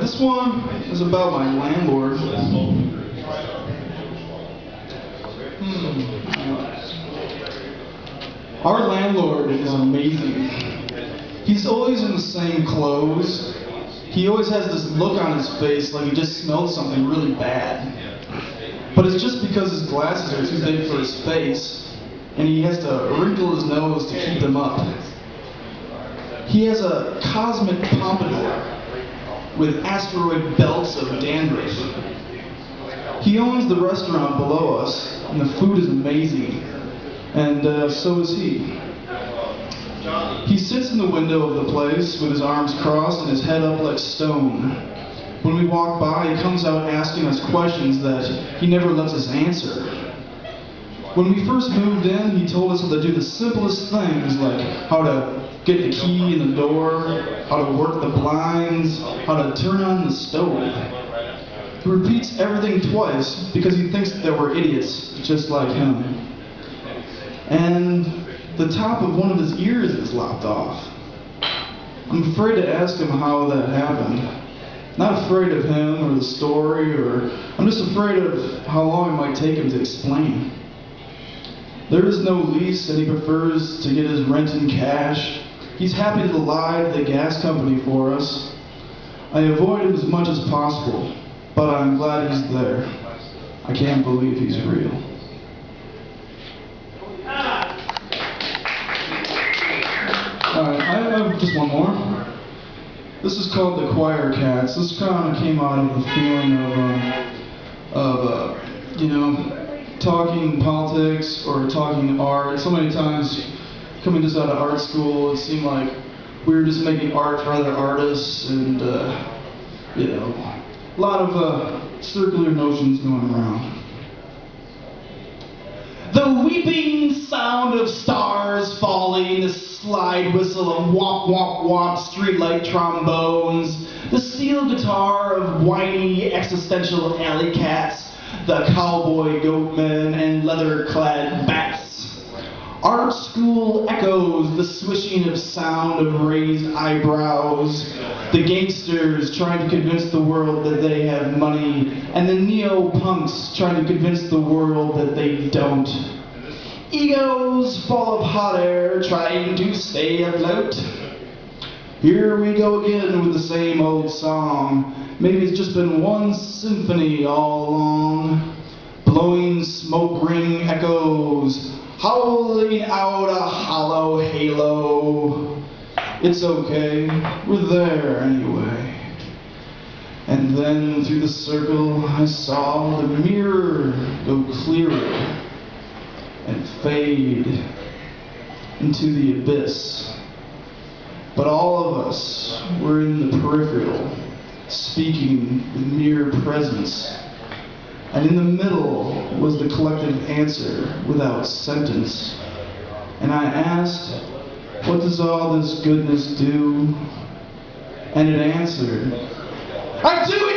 This one is about my landlord. Our landlord is amazing. He's always in the same clothes. He always has this look on his face like he just smelled something really bad. But it's just because his glasses are too big for his face, and he has to wrinkle his nose to keep them up. He has a cosmic pompadour with asteroid belts of dandruff. He owns the restaurant below us, and the food is amazing, and so is he. He sits in the window of the place with his arms crossed and his head up like stone. When we walk by, he comes out asking us questions that he never lets us answer. When we first moved in, he told us how to do the simplest things, like how to get the key in the door, how to work the blinds, how to turn on the stove. He repeats everything twice because he thinks that we're idiots, just like him. And the top of one of his ears is lopped off. I'm afraid to ask him how that happened. Not afraid of him or the story, I'm just afraid of how long it might take him to explain. There is no lease, and he prefers to get his rent in cash. He's happy to lie to the gas company for us. I avoid him as much as possible, but I'm glad he's there. I can't believe he's real. Alright, I have just one more. This is called The Choir Cats. This kind of came out of the feeling of talking politics or talking art. So many times, coming just out of art school, it seemed like we were just making art for other artists, and a lot of circular notions going around. The weeping sound of stars falling, the slide whistle of womp womp womp streetlight trombones, the steel guitar of whiny existential alley cats, the cowboy goatmen and leather-clad bats. Art school echoes, the swishing of sound of raised eyebrows, the gangsters trying to convince the world that they have money, and the neo-punks trying to convince the world that they don't. Egos full of hot air trying to stay afloat. Here we go again with the same old song. Maybe it's just been one symphony all along. Blowing smoke ring echoes, howling out a hollow halo. It's okay, we're there anyway. And then through the circle I saw the mirror go clearer and fade into the abyss. But all of us were in the peripheral, speaking with mere presence. And in the middle was the collective answer without sentence. And I asked, what does all this goodness do? And it answered, I do